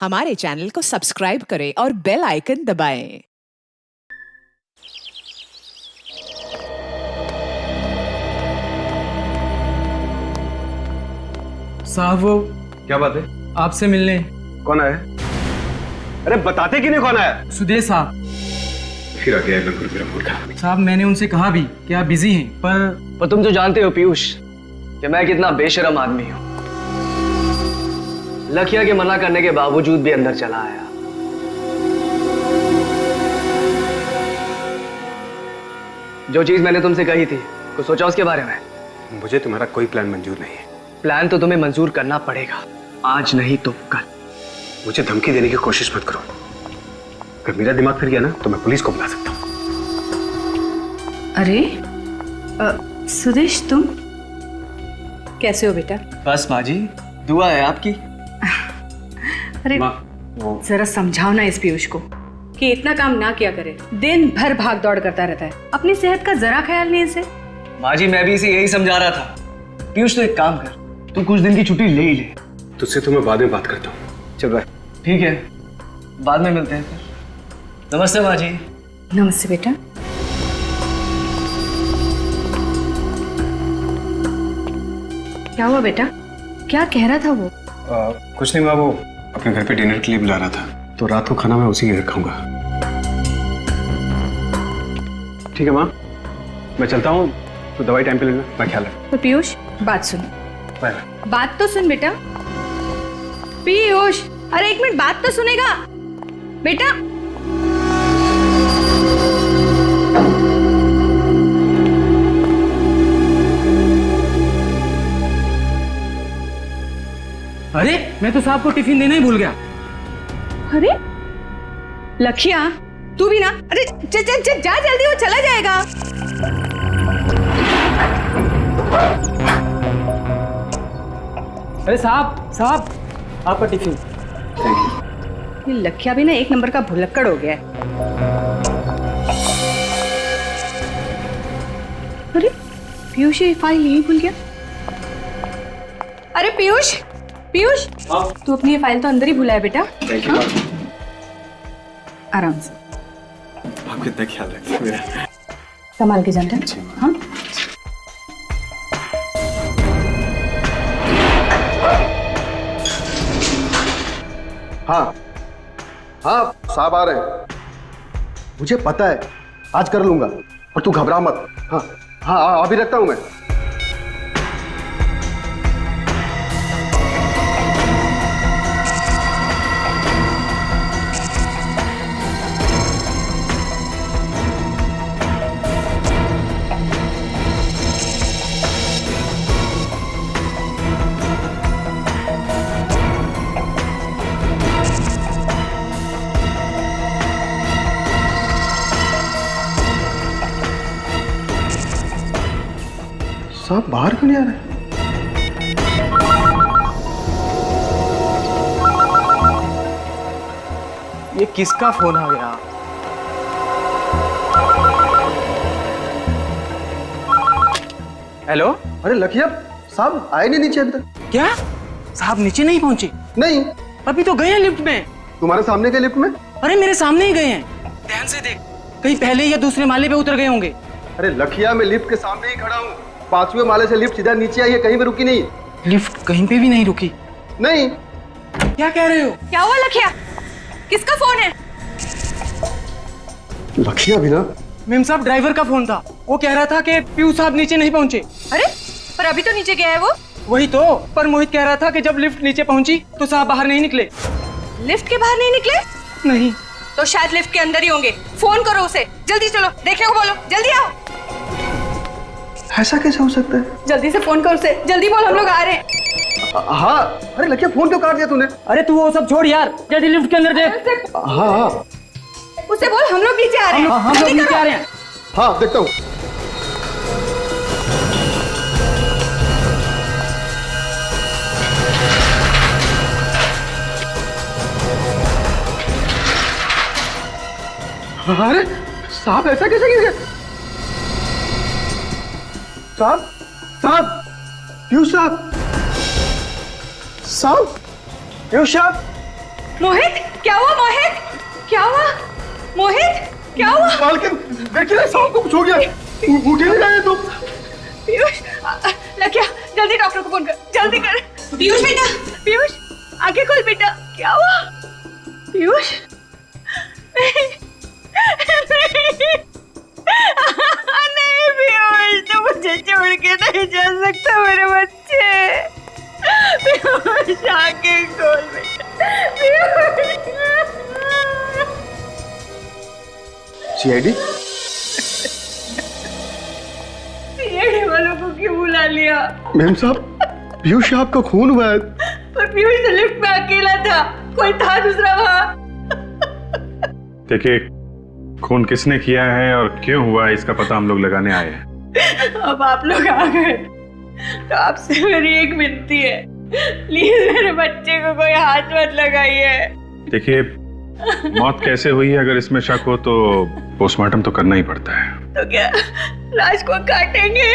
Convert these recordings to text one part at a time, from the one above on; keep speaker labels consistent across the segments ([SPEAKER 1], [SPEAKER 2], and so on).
[SPEAKER 1] हमारे चैनल को सब्सक्राइब करें और बेल आइकन दबाएं।
[SPEAKER 2] साहब वो
[SPEAKER 3] क्या बात है?
[SPEAKER 2] आपसे मिलने।
[SPEAKER 3] कौन आया? अरे बताते कि नहीं कौन आया?
[SPEAKER 2] सुदेश साहब।
[SPEAKER 3] फिर आ गया बिल्कुल मेरा मूड खराब।
[SPEAKER 2] साहब मैंने उनसे कहा भी कि आप बिजी हैं, पर
[SPEAKER 4] तुम तो जानते हो पीयूष कि मैं कितना बेशरम आदमी हूं। लखिया के मना करने के बावजूद भी अंदर चला आया। जो चीज मैंने तुमसे कही थी, कुछ सोचा उसके बारे में?
[SPEAKER 3] मुझे तुम्हारा कोई प्लान मंजूर नहीं है।
[SPEAKER 4] प्लान तो तुम्हें मंजूर करना पड़ेगा, आज नहीं तो कल।
[SPEAKER 3] मुझे धमकी देने की कोशिश मत करो। अगर मेरा दिमाग फिर गया ना तो मैं पुलिस को बुला सकता हूँ।
[SPEAKER 5] अरे सुदेश, तुम कैसे हो बेटा?
[SPEAKER 4] बस माँ जी, दुआ है आपकी।
[SPEAKER 5] अरे जरा समझाओ ना इस पीयूष को कि इतना काम ना किया करे। दिन भर भाग दौड़ करता रहता है, अपनी सेहत का जरा ख्याल नहीं इसे।
[SPEAKER 4] माँ जी मैं भी इसे यही समझा रहा था। पीयूष तो एक काम कर, तू कुछ दिन की छुट्टी ले ही ले।
[SPEAKER 3] तुझसे तो मैं बाद में बात करता हूँ। चल बाय।
[SPEAKER 4] ठीक है, बाद में मिलते हैं फिर। नमस्ते माँ जी।
[SPEAKER 5] नमस्ते बेटा। क्या हुआ बेटा? क्या कह रहा था वो?
[SPEAKER 3] कुछ नहीं माँ, वो अपने घर पे डिनर के लिए बुला रहा था, तो रात को खाना मैं उसी के घर खाऊंगा। ठीक है माँ, मैं चलता हूँ। तो दवाई टाइम पे लेना, मैं ख्याल रख।
[SPEAKER 5] तो पीयूष बात सुन।
[SPEAKER 3] बाय।
[SPEAKER 5] बात तो सुन बेटा। पीयूष, अरे एक मिनट, बात तो सुनेगा बेटा।
[SPEAKER 2] अरे मैं तो साहब को टिफिन देना ही भूल गया।
[SPEAKER 5] अरे लखिया, तू भी ना। अरे जा जल्दी, वो चला जाएगा।
[SPEAKER 2] अरे साहब आपका टिफिन।
[SPEAKER 5] ये लखिया भी ना एक नंबर का भुलक्कड़ हो गया है। अरे पीयूष ये फाइल यहीं भूल गया। अरे पीयूष, तू अपनी ये फाइल तो अंदर ही भूला है बेटा।
[SPEAKER 3] Thank you.
[SPEAKER 5] आराम से।
[SPEAKER 3] आप कितना ख्याल रखते हैं मेरा।
[SPEAKER 5] संभाल के जाना। हाँ
[SPEAKER 6] हाँ हाँ साहब आ रहे हैं। मुझे पता है, आज कर लूंगा, और तू घबरा मत। हाँ हाँ अभी रखता हूं मैं। साहब बाहर क्यों नहीं आ रहे?
[SPEAKER 2] ये किसका फोन आ गया? हेलो।
[SPEAKER 6] अरे लखिया, साहब आए नहीं नीचे अभी तक।
[SPEAKER 2] क्या साहब नीचे नहीं पहुंचे?
[SPEAKER 6] नहीं,
[SPEAKER 2] अभी तो गए हैं लिफ्ट में।
[SPEAKER 6] तुम्हारे सामने के लिफ्ट में।
[SPEAKER 2] अरे मेरे सामने ही गए हैं। ध्यान से देख, कहीं पहले या दूसरे माले पे उतर गए होंगे।
[SPEAKER 6] अरे लखिया, मैं लिफ्ट के सामने ही खड़ा हूँ। 5वें माले से लिफ्ट सीधा नीचे आई है, कहीं भी रुकी नहीं।
[SPEAKER 2] लिफ्ट कहीं पे भी नहीं रुकी।
[SPEAKER 6] नहीं।
[SPEAKER 2] क्या कह रहे हो?
[SPEAKER 5] क्या हुआ लखिया? किसका फोन है?
[SPEAKER 6] लखिया भी ना।
[SPEAKER 2] मेम साहब ड्राइवर का फोन था। वो कह रहा था कि पीयूष साहब नीचे नहीं पहुंचे।
[SPEAKER 5] अरे पर अभी तो नीचे गया है वो।
[SPEAKER 2] वही तो, पर मोहित कह रहा था कि जब लिफ्ट नीचे पहुंची तो साहब बाहर नहीं निकले।
[SPEAKER 5] लिफ्ट के बाहर नहीं निकले?
[SPEAKER 2] नहीं
[SPEAKER 5] तो शायद लिफ्ट के अंदर ही होंगे। फोन करो उसे, जल्दी चलो, देखने को बोलो, जल्दी आओ।
[SPEAKER 6] ऐसा कैसे हो सकता है?
[SPEAKER 5] जल्दी से फोन करो उसे, जल्दी बोल, हम लोग आ रहे हैं।
[SPEAKER 6] हाँ। अरे लखिया, फोन क्यों काट दिया तूने?
[SPEAKER 2] अरे तू वो सब छोड़ यार, जल्दी लिफ्ट के अंदर देख।
[SPEAKER 6] हाँ हाँ
[SPEAKER 5] उसे बोल हम लोग नीचे आ रहे हैं।
[SPEAKER 2] हम लोग
[SPEAKER 5] जल्दी
[SPEAKER 2] नीचे
[SPEAKER 5] करो।
[SPEAKER 2] आ रहे हैं।
[SPEAKER 6] हाँ देखता हूँ। अरे साहब ऐसा कैसे गिर गए? साहब साहब पीयूष साहब साहब पीयूष साहब
[SPEAKER 5] मोहित, क्या हुआ मोहित? क्या हुआ मोहित? क्या हुआ?
[SPEAKER 6] मालकिन देखिए ना, साहब को कुछ हो गया। उठ ही नहीं रहे तुम।
[SPEAKER 5] पीयूष, लकिया, जल्दी डॉक्टर को फोन कर, जल्दी कर। पीयूष बेटा, पीयूष, आंखें खोल बेटा। क्या हुआ पीयूष? नहीं पीयूष, तो मुझे छोड़ के नहीं जा सकता मेरे बच्चे। पीयूष, आंखें खोल बेटा।
[SPEAKER 6] सीआईडी?
[SPEAKER 5] सीआईडी वालों को क्यों बुला लिया?
[SPEAKER 6] मैम साहब, पीयूष साहब का खून हुआ है।
[SPEAKER 5] पर पीयूष तो लिफ्ट में अकेला था, कोई था दूसरा वहाँ?
[SPEAKER 7] देखिए, खून किसने किया है और क्यों हुआ है इसका पता हम लोग लगाने आए हैं।
[SPEAKER 5] अब आप लोग आ गए तो आपसे मेरी एक विनती है, प्लीज मेरे बच्चे को कोई हाथ मत लगाइए।
[SPEAKER 7] देखिए, मौत कैसे हुई है अगर इसमें शक हो तो पोस्टमार्टम तो करना ही पड़ता है।
[SPEAKER 5] तो क्या लाश को काटेंगे?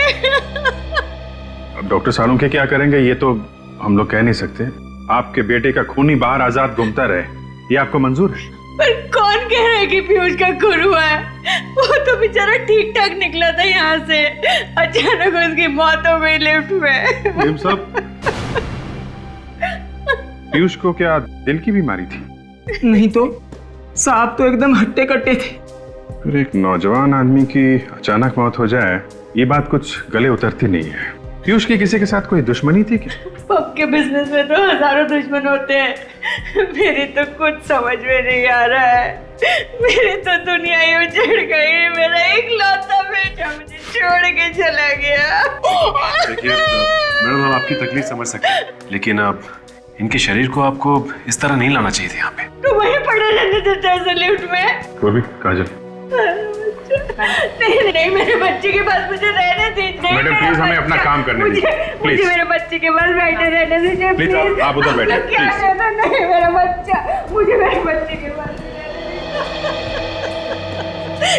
[SPEAKER 7] अब डॉक्टर सालुंखे क्या करेंगे ये तो हम लोग कह नहीं सकते। आपके बेटे का खून ही बाहर आजाद घूमता रहे, ये आपको मंजूर है?
[SPEAKER 5] पर कौन कह रहा है कि पीयूष का खून हुआ है? वो तो बेचारा ठीक ठाक निकला था यहाँ से, अचानक उसकी मौत हो गई लिफ्ट में।
[SPEAKER 6] मैम साहब,
[SPEAKER 7] पीयूष को क्या दिल की बीमारी थी?
[SPEAKER 2] नहीं तो साहब तो एकदम हट्टे कट्टे थे।
[SPEAKER 7] फिर एक नौजवान आदमी की अचानक मौत हो जाए, ये बात कुछ गले उतरती नहीं है। पीयूष की किसी के साथ कोई दुश्मनी थी क्या?
[SPEAKER 5] पब के बिजनेस में तो हजारों दुश्मन होते हैं, मेरी तो कुछ समझ में नहीं आ रहा है। मेरी तो दुनिया ही उजड़ गई, मेरा इकलौता बेटा मुझे छोड़ के चला गया।
[SPEAKER 8] देखिए मैडम, हम आपकी तकलीफ समझ सकते हैं, लेकिन अब इनके शरीर को आपको इस तरह नहीं लाना चाहिए था यहाँ पे।
[SPEAKER 5] तो वहीं पड़े रहने देता है लिफ्ट में।
[SPEAKER 7] वो भी काजल,
[SPEAKER 5] नहीं नहीं, मेरे बच्चे के पास मुझे रहने दीजिए।
[SPEAKER 7] मैडम प्लीज हमें अपना काम करने दीजिए प्लीज।
[SPEAKER 5] मुझे मेरे बच्चे के पास बैठे रहने दीजिए
[SPEAKER 7] प्लीज,
[SPEAKER 5] प्लीज।
[SPEAKER 7] आप उधर बैठिए,
[SPEAKER 5] क्या
[SPEAKER 7] प्लीज।
[SPEAKER 5] कहना? नहीं मेरा बच्चा, मुझे मेरे बच्चे के पास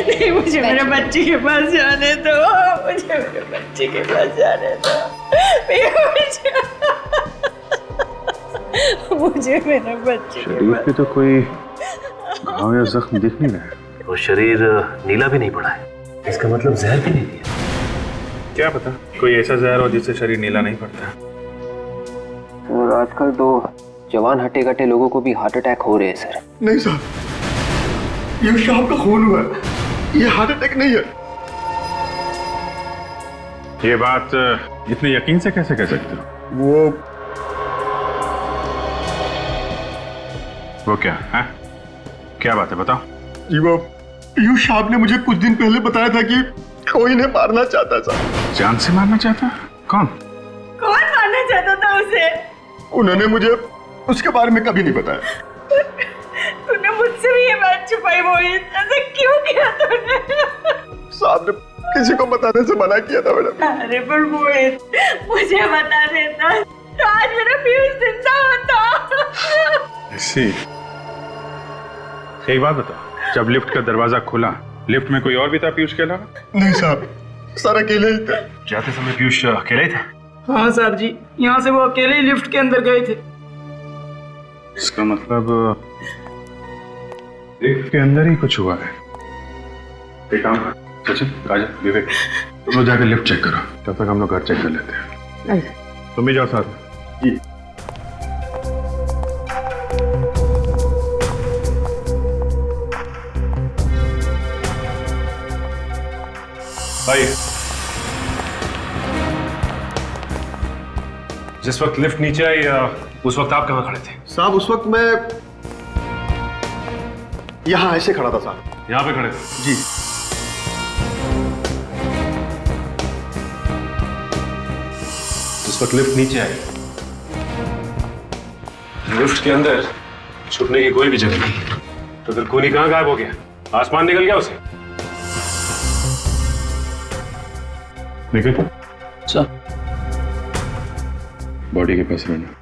[SPEAKER 5] नहीं, मुझे मेरे बच्चे के पास जाने दो, मुझे मेरे बच्चे के पास जाने दो। मुझे मेरे बच्चे के
[SPEAKER 7] शरीर पे तो कोई घाव या जख्म दिख नहीं रहा है।
[SPEAKER 8] और शरीर नीला भी नहीं पड़ा है, इसका मतलब जहर भी नहीं दिया।
[SPEAKER 7] क्या पता कोई ऐसा जहर हो जिससे शरीर नीला नहीं पड़ता।
[SPEAKER 9] और आजकल तो जवान हट्टे कट्टे लोगों को भी हार्ट अटैक हो रहे हैं सर।
[SPEAKER 6] नहीं साहब, पीयूष साहब का खून हुआ है, ये हार्ट अटैक नहीं है।
[SPEAKER 7] ये बात इतने यकीन से कैसे कह सकते हो? वो क्या है? क्या बात है, बताओ।
[SPEAKER 6] जी वो पीयूष साहब ने मुझे कुछ दिन पहले बताया था कि कोई इन्हें मारना चाहता था।
[SPEAKER 7] जान से मारना चाहता? कौन?
[SPEAKER 5] कौन मारना चाहता था उसे?
[SPEAKER 6] उन्होंने मुझे उसके बारे में कभी नहीं बताया।
[SPEAKER 5] तूने मुझसे भी ये बात छुपाई मोहित, ऐसा क्यों किया तूने?
[SPEAKER 6] साहब ने किसी को बताने से मना किया था मैडम।
[SPEAKER 5] अरे पर मोहित, मुझे बता देता तो आज मेरा पीयूष जिंदा होता।
[SPEAKER 7] ऐसी एक बात बताओ, जब लिफ्ट का दरवाजा खुला, लिफ्ट में कोई और भी था पीयूष के अलावा?
[SPEAKER 6] नहीं साहब, सर अकेले ही थे।
[SPEAKER 8] जाते समय पीयूष अकेले ही था?
[SPEAKER 2] हाँ साहब जी, यहाँ से वो अकेले ही लिफ्ट के अंदर गए थे।
[SPEAKER 7] इसका मतलब लिफ्ट के अंदर ही कुछ हुआ है। एक काम कर, सचिन, काजल, विवेक, तुम लोग जाकर लिफ्ट चेक करो, तब तक हम लोग घर चेक कर लेते हैं। तुम भी जाओ साथ में।
[SPEAKER 6] जी।
[SPEAKER 7] आइए।
[SPEAKER 8] जिस वक्त लिफ्ट नीचे आई उस वक्त आप कहाँ खड़े थे?
[SPEAKER 6] साहब उस वक्त मैं यहाँ ऐसे खड़ा था साहब।
[SPEAKER 8] यहाँ पे खड़े थे?
[SPEAKER 6] जी।
[SPEAKER 8] जिस वक्त लिफ्ट नीचे आई, लिफ्ट के अंदर छुपने की कोई भी जगह नहीं, तो फिर खूनी कहाँ गायब हो गया? आसमान निकल गया उसे?
[SPEAKER 7] निकल
[SPEAKER 2] सर,
[SPEAKER 7] बॉडी के पास रहना।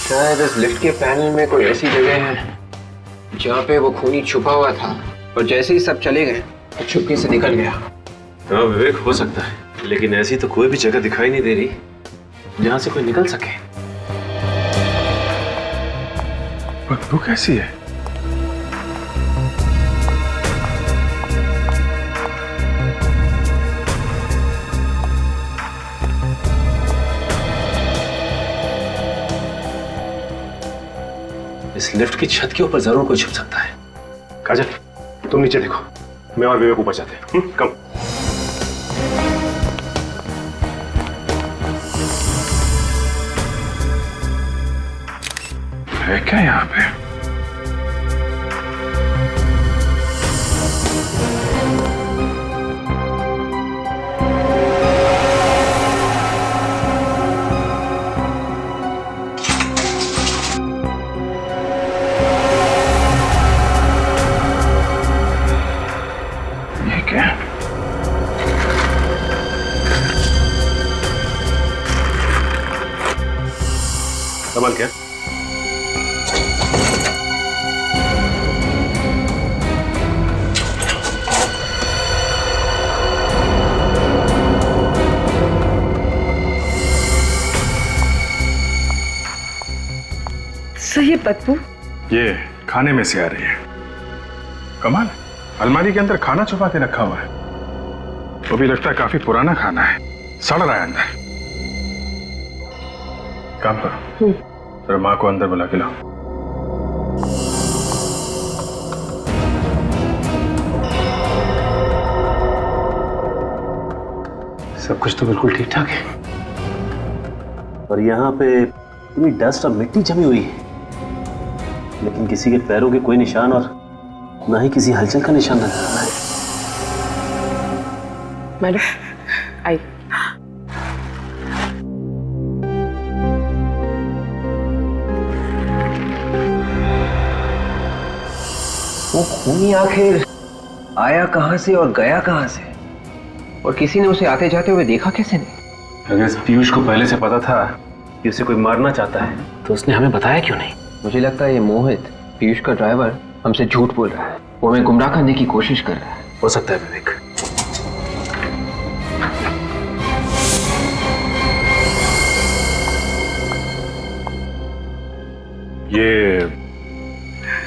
[SPEAKER 9] शायद इस लिफ्ट के पैनल में कोई ऐसी जगह है जहाँ पे वो खूनी छुपा हुआ था और जैसे ही सब चले गए तो छुपके से निकल गया।
[SPEAKER 8] हाँ विवेक, हो सकता है, लेकिन ऐसी तो कोई भी जगह दिखाई नहीं दे रही जहां से कोई निकल सके।
[SPEAKER 7] बदबू कैसी है?
[SPEAKER 8] इस लिफ्ट की छत के ऊपर जरूर कोई छुप सकता है। काजल, तुम नीचे देखो, मैं और विवेक ऊपर जाते हैं। कम।
[SPEAKER 7] है क्या यहाँ पे? ये क्या?
[SPEAKER 8] कमाल क्या?
[SPEAKER 5] सही है बदबू।
[SPEAKER 7] ये खाने में से आ रही है। कमाल, अलमारी के अंदर खाना छुपा के रखा हुआ है। वो भी लगता है काफी पुराना खाना है, सड़ रहा है अंदर। काम करो, जरा माँ को अंदर बुला के लाओ।
[SPEAKER 8] सब कुछ तो बिल्कुल ठीक ठाक है, और यहाँ पे इतनी डस्ट और मिट्टी जमी हुई है, लेकिन किसी के पैरों के कोई निशान और ना ही किसी हलचल का निशान नजर आ रहा है।
[SPEAKER 5] मैडम आई।
[SPEAKER 9] वो खूनी आखिर आया कहां से और गया कहां से, और किसी ने उसे आते जाते हुए देखा कैसे नहीं?
[SPEAKER 8] अगर इस पीयूष को पहले से पता था कि उसे कोई मारना चाहता है, तो उसने हमें बताया क्यों नहीं?
[SPEAKER 9] मुझे लगता है ये मोहित, पीयूष का ड्राइवर, हमसे झूठ बोल रहा है। वो हमें गुमराह करने की कोशिश कर रहा है।
[SPEAKER 8] हो सकता है विवेक।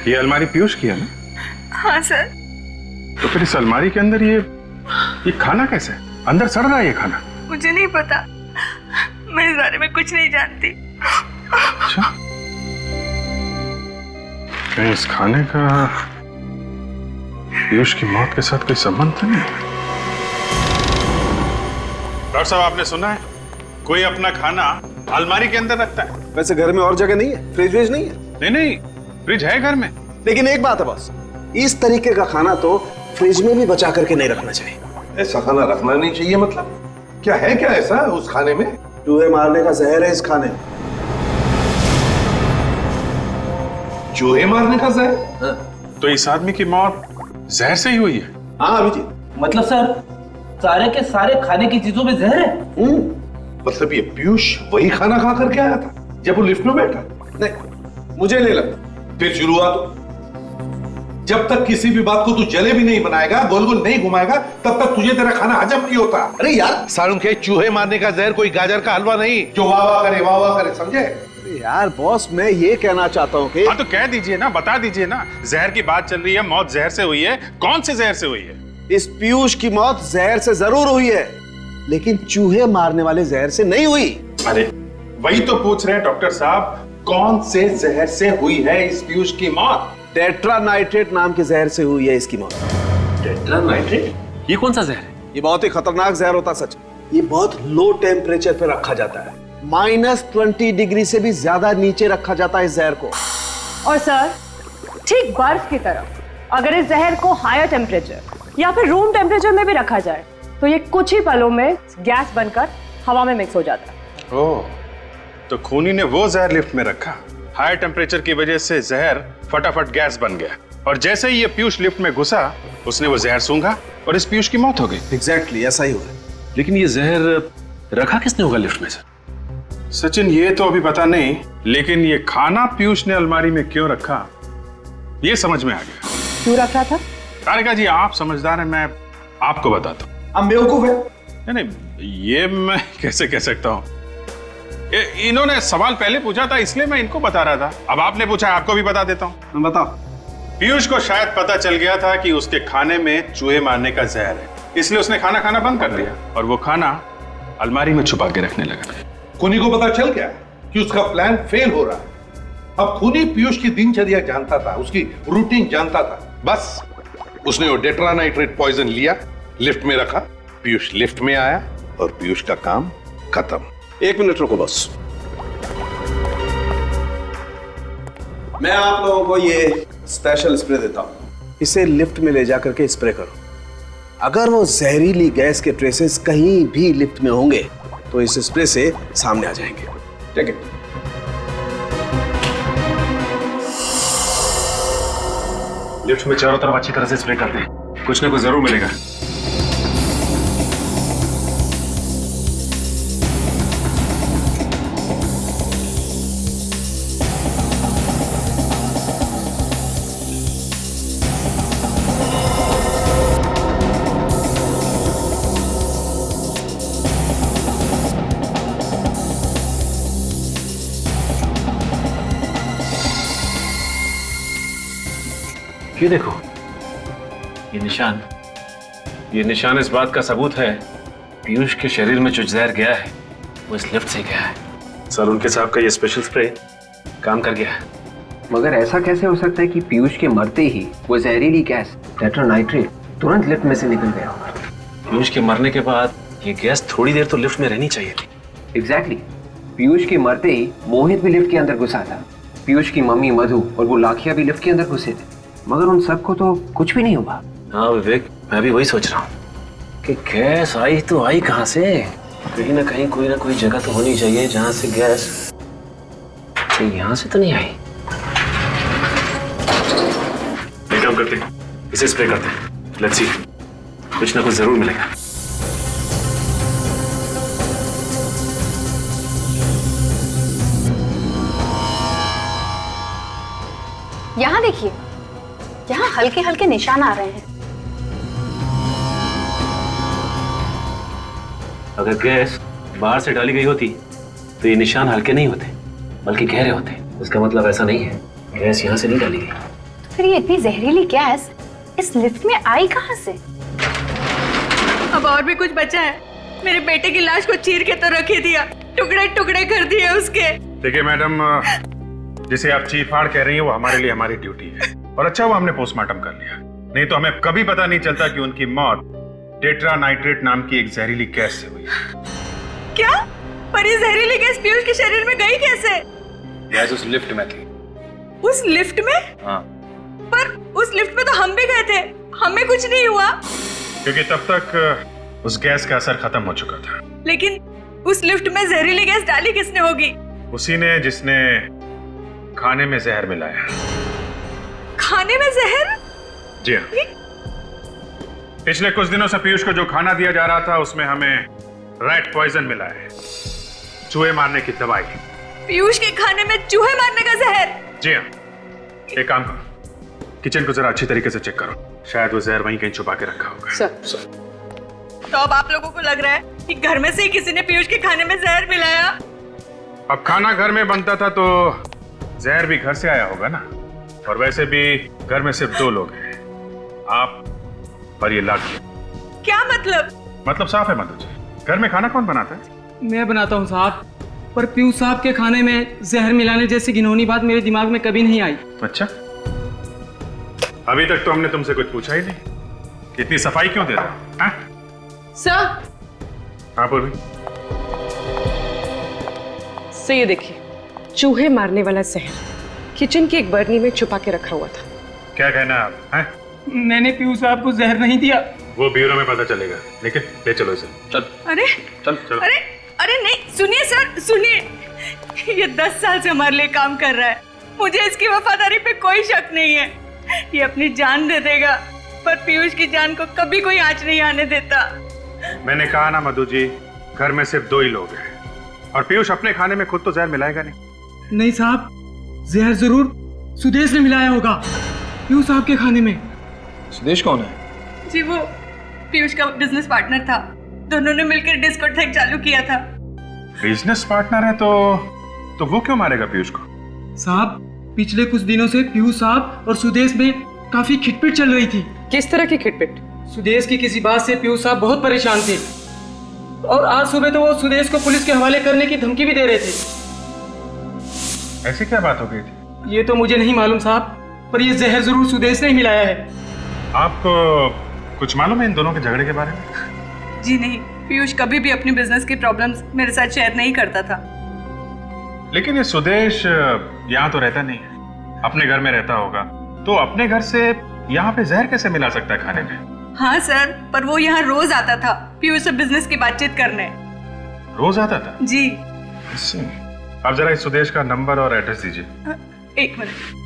[SPEAKER 7] ये अलमारी पीयूष की है ना?
[SPEAKER 5] हाँ सर।
[SPEAKER 7] तो फिर इस अलमारी के अंदर ये खाना कैसे? अंदर सड़ रहा है ये खाना।
[SPEAKER 5] मुझे नहीं पता, मैं इस बारे में कुछ नहीं जानती।
[SPEAKER 7] अच्छा, कहीं इस खाने का पीयूष की मौत के साथ कोई संबंध तो नहीं? डॉक्टर साहब, आपने सुना है कोई अपना खाना अलमारी के अंदर रखता है?
[SPEAKER 6] वैसे घर में और जगह नहीं है, फ्रिज व्रिज नहीं है।
[SPEAKER 7] नहीं नहीं, फ्रिज है घर में।
[SPEAKER 6] लेकिन एक बात है बॉस, इस तरीके का खाना तो फ्रिज में भी बचा करके नहीं रखना चाहिए।
[SPEAKER 10] ऐसा खाना रखना नहीं चाहिए मतलब? क्या है क्या ऐसा उस खाने में?
[SPEAKER 6] चूहे मारने का जहर है इस खाने में।
[SPEAKER 10] चूहे मारने का जहर?
[SPEAKER 7] तो इस आदमी की मौत जहर से ही हुई है?
[SPEAKER 6] हाँ अभिजीत,
[SPEAKER 2] मतलब सर सारे के सारे खाने की चीजों में जहर है?
[SPEAKER 10] मतलब ये पीयूष वही खाना खा करके आया था जब वो लिफ्ट में बैठा?
[SPEAKER 6] नहीं मुझे नहीं लगता।
[SPEAKER 10] फिर शुरुआत, जब तक किसी भी बात को तू जलेबी नहीं बनाएगा, गोल गोल नहीं घुमाएगा, तब तक तुझे तेरा खाना हजम नहीं होता।
[SPEAKER 6] अरे यार
[SPEAKER 10] सारुण के चूहे मारने का जहर कोई गाजर का हलवा नहीं जो वाह वाह करे, समझे?
[SPEAKER 6] यार बॉस, मैं ये कहना चाहता हूँ कि
[SPEAKER 7] हाँ तो कह दीजिए ना, बता दीजिए ना। जहर की बात चल रही है, मौत जहर से हुई है। कौन से जहर से हुई है?
[SPEAKER 6] इस पीयूष की मौत जहर से जरूर हुई है, लेकिन चूहे मारने वाले जहर से नहीं हुई।
[SPEAKER 7] अरे वही तो पूछ रहे हैं डॉक्टर साहब, कौन से जहर से हुई है इस पीयूष की मौत?
[SPEAKER 6] टेट्रानाइट्रेट नाम के जहर से हुई है इसकी मौत।
[SPEAKER 8] टेट्रानाइट्रेट? ये कौन सा जहर है?
[SPEAKER 6] ये बहुत ही खतरनाक जहर होता सच। ये बहुत लो टेम्परेचर पे रखा जाता है, -20 डिग्री से भी ज्यादा नीचे रखा जाता है इस जहर को।
[SPEAKER 11] और सर, ठीक बर्फ की तरह अगर इस जहर को हायर टेम्परेचर या फिर रूम टेम्परेचर में भी रखा जाए तो ये कुछ ही पलों में गैस बनकर हवा में मिक्स हो जाता है।
[SPEAKER 7] ओह, तो खूनी ने वो जहर लिफ्ट में रखा, हाई टेम्परेचर की वजह से जहर फटाफट गैस बन गया, और जैसे ही ये पीयूष लिफ्ट में घुसा उसने वो जहर सूंघा और इस पीयूष की मौत हो गई।
[SPEAKER 6] एग्जैक्टली ऐसा ही हुआ।
[SPEAKER 8] लेकिन ये जहर रखा किसने होगा लिफ्ट में सर?
[SPEAKER 7] सचिन, ये तो अभी पता नहीं, लेकिन ये खाना पीयूष ने अलमारी में क्यों रखा ये समझ में आ गया।
[SPEAKER 11] क्यों रख रहा था?
[SPEAKER 7] तारिका जी आप समझदार हैं, मैं आपको बताता हूँ।
[SPEAKER 10] अब बेवकूफ है।
[SPEAKER 7] नहीं नहीं, ये मैं कैसे कह सकता हूँ? इन्होंने सवाल पहले पूछा था इसलिए मैं इनको बता रहा था। अब आपने पूछा, आपको भी बता देता हूँ।
[SPEAKER 10] बताओ।
[SPEAKER 7] पीयूष को शायद पता चल गया था कि उसके खाने में चूहे मारने का जहर है, इसलिए उसने खाना खाना बंद कर दिया और वो खाना अलमारी में छुपा के रखने लगा।
[SPEAKER 10] खूनी को पता चल गया कि उसका प्लान फेल हो रहा है। अब खूनी पीयूष की दिनचर्या जानता था, उसकी रूटीन जानता था। बस उसने वो टेट्रानाइट्रेट पॉइजन लिया, लिफ्ट में रखा, पीयूष लिफ्ट में आया और पीयूष का काम खत्म।
[SPEAKER 3] 1 मिनट रुको बॉस। मैं आप लोगों को ये स्पेशल स्प्रे देता हूं, इसे लिफ्ट में ले जाकर के स्प्रे करो। अगर वो जहरीली गैस के ट्रेसेस कहीं भी लिफ्ट में होंगे तो इस स्प्रे से सामने आ जाएंगे। ठीक है?
[SPEAKER 8] लिफ्ट में चारों तरफ अच्छी तरह से स्प्रे कर दें, कुछ ना कुछ जरूर मिलेगा। ये देखो, ये निशान इस बात का सबूत है पीयूष के शरीर में जो जहर गया है वो इस लिफ्ट से गया है। सर, उनके साहब का ये स्पेशल स्प्रे काम कर गया है।
[SPEAKER 9] मगर ऐसा कैसे हो सकता है कि पीयूष के मरते ही वो जहरीली गैस टेट्रानाइट्रेट तुरंत लिफ्ट में से निकल गया होगा?
[SPEAKER 8] पीयूष के मरने के बाद ये गैस थोड़ी देर तो लिफ्ट में रहनी चाहिए थी।
[SPEAKER 9] एग्जैक्टली। पीयूष के मरते ही मोहित भी लिफ्ट के अंदर घुसा था, पीयूष की मम्मी मधु और वो लाखिया भी लिफ्ट के अंदर घुसे थे, मगर उन सबको तो कुछ भी नहीं हुआ।
[SPEAKER 8] हाँ विवेक, मैं भी वही सोच रहा हूँ कि गैस आई तो आई कहाँ से? कहीं ना कहीं कोई ना कोई जगह तो होनी चाहिए जहाँ से गैस, यहाँ से तो नहीं आई। एक काम करते हैं, इसे स्प्रे करते हैं, लेट्स सी, कुछ ना कुछ जरूर मिलेगा।
[SPEAKER 12] यहाँ देखिए, यहाँ हल्के हल्के निशान आ रहे हैं।
[SPEAKER 8] अगर गैस बाहर से डाली गई होती तो ये निशान हल्के नहीं होते बल्कि गहरे होते। इसका मतलब ऐसा नहीं है गैस यहाँ से नहीं डाली गई।
[SPEAKER 12] तो फिर ये इतनी जहरीली गैस इस लिफ्ट में आई कहाँ से?
[SPEAKER 5] अब और भी कुछ बचा है? मेरे बेटे की लाश को चीर के तो रख ही दिया, टुकड़े टुकड़े कर दिए उसके।
[SPEAKER 7] देखिए मैडम, जिसे आप चीर-फाड़ कह रही हैं वो हमारे लिए हमारी ड्यूटी है, और अच्छा हुआ हमने पोस्टमार्टम कर लिया, नहीं तो हमें कभी पता नहीं चलता कि उनकी मौत टेट्रानाइट्रेट नाम की एक जहरीली गैस से हुई।
[SPEAKER 5] क्या? पर ये जहरीली गैस पीयूष के शरीर में गई कैसे?
[SPEAKER 7] गैस उस लिफ्ट में थी।
[SPEAKER 5] उस लिफ्ट में?
[SPEAKER 7] हाँ।
[SPEAKER 5] पर उस लिफ्ट में तो हम भी गए थे, हमें कुछ नहीं हुआ।
[SPEAKER 7] क्योंकि तब तक उस गैस का असर खत्म हो चुका था।
[SPEAKER 5] लेकिन उस लिफ्ट में जहरीली गैस डाली किसने होगी?
[SPEAKER 7] उसी ने जिसने खाने में जहर मिलाया।
[SPEAKER 5] खाने में जहर?
[SPEAKER 7] जी हाँ। पिछले कुछ दिनों से पीयूष को जो खाना दिया जा रहा था उसमें हमें रैट पॉइजन मिला है, चूहे मारने की दवाई।
[SPEAKER 5] पीयूष के खाने में चूहे मारने का जहर?
[SPEAKER 7] जी हाँ। एक काम करो, किचन को जरा अच्छी तरीके से चेक करो, शायद वो जहर वहीं कहीं छुपा के रखा होगा।
[SPEAKER 11] सर।
[SPEAKER 5] तो अब आप लोगों को लग रहा है कि घर में से ही किसी ने पीयूष के खाने में जहर मिलाया?
[SPEAKER 7] अब खाना घर में बनता था तो जहर भी घर से आया होगा ना, और वैसे भी घर में सिर्फ 2 लोग हैं, आप और ये लाखिया।
[SPEAKER 5] क्या मतलब?
[SPEAKER 7] मतलब साफ है मधु जी, घर में खाना कौन बनाता है?
[SPEAKER 2] मैं बनाता हूँ साहब, पर पीयूष साहब के खाने में जहर मिलाने जैसी घिनौनी बात मेरे दिमाग में कभी नहीं आई।
[SPEAKER 7] अच्छा, अभी तक तो हमने तुमसे कुछ पूछा ही नहीं, इतनी सफाई क्यों दे रहे हो?
[SPEAKER 11] सर।
[SPEAKER 7] हाँ पूर्वी।
[SPEAKER 11] सर ये देखिए, चूहे मारने वाला जहर किचन की एक बर्नी में छुपा के रखा हुआ था।
[SPEAKER 7] क्या कहना आप हैं?
[SPEAKER 2] मैंने पीयूष साहब को जहर नहीं दिया।
[SPEAKER 7] वो ब्यूरो में पता चलेगा, लेकिन ले चलो इसे। चल।
[SPEAKER 5] अरे
[SPEAKER 7] चल चलो।
[SPEAKER 5] अरे नहीं, सुनिए सर, सुनिए, ये 10 साल से हमारे लिए काम कर रहा है, मुझे इसकी वफादारी पे कोई शक नहीं है। ये अपनी जान दे देगा, पर पीयूष की जान को कभी कोई आंच नहीं आने देता।
[SPEAKER 7] मैंने कहा ना मधु जी, घर में सिर्फ 2 ही लोग हैं, और पीयूष अपने खाने में खुद तो जहर मिलाएगा नहीं।
[SPEAKER 2] नहीं साहब, जहर जरूर सुदेश ने मिलाया होगा पीयूष साहब के खाने में।
[SPEAKER 4] सुदेश कौन है?
[SPEAKER 5] जी वो पीयूष का बिजनेस पार्टनर था। दोनों ने मिलकर डिस्कोथेक चालू किया था।
[SPEAKER 7] बिजनेस पार्टनर है तो वो क्यों मारेगा पीयूष को?
[SPEAKER 2] साहब पिछले कुछ दिनों से पीयूष साहब और सुदेश में काफी खिटपिट चल रही थी।
[SPEAKER 11] किस तरह की खिटपिट?
[SPEAKER 2] सुदेश की किसी बात से पीयूष साहब बहुत परेशान थे और आज सुबह तो वो सुदेश को पुलिस के हवाले करने की धमकी भी दे रहे थे।
[SPEAKER 7] ऐसी क्या बात हो गई थी?
[SPEAKER 2] ये तो मुझे नहीं मालूम साहब, पर ये जहर जरूर सुदेश ने ही मिलाया है।
[SPEAKER 7] आपको कुछ मालूम है इन दोनों के झगड़े के बारे में?
[SPEAKER 5] जी नहीं, पीयूष कभी भी अपनी बिजनेस की प्रॉब्लम्स मेरे साथ शेयर नहीं करता था।
[SPEAKER 7] लेकिन ये सुदेश यहाँ तो रहता नहीं है, अपने घर में रहता होगा, तो अपने घर से यहाँ पे जहर कैसे मिला सकता है खाने में?
[SPEAKER 5] हाँ सर, पर वो यहाँ रोज आता था पीयूष से बिजनेस की बातचीत करने।
[SPEAKER 7] रोज आता था?
[SPEAKER 5] जी।
[SPEAKER 7] आप जरा इस सुदेश का नंबर और एड्रेस दीजिए।
[SPEAKER 5] एक मिनट।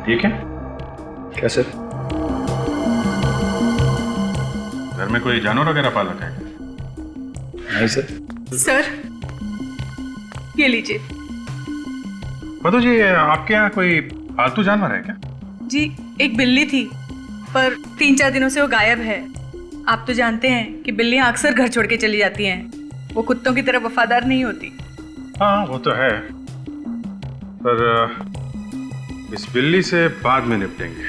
[SPEAKER 7] ठीक है?
[SPEAKER 4] क्या सर?
[SPEAKER 7] घर में कोई जानवर वगैरह पाल रखा है?
[SPEAKER 4] नहीं सर।
[SPEAKER 5] सर ये लीजिए।
[SPEAKER 7] मधु जी, आपके यहाँ कोई पालतू जानवर है क्या?
[SPEAKER 5] जी एक बिल्ली थी, पर 3-4 दिनों से वो गायब है। आप तो जानते हैं कि बिल्लियां अक्सर घर छोड़ के चली जाती हैं, वो कुत्तों की तरह वफादार नहीं होती।
[SPEAKER 7] हाँ वो तो है, पर इस बिल्ली से बाद में निपटेंगे,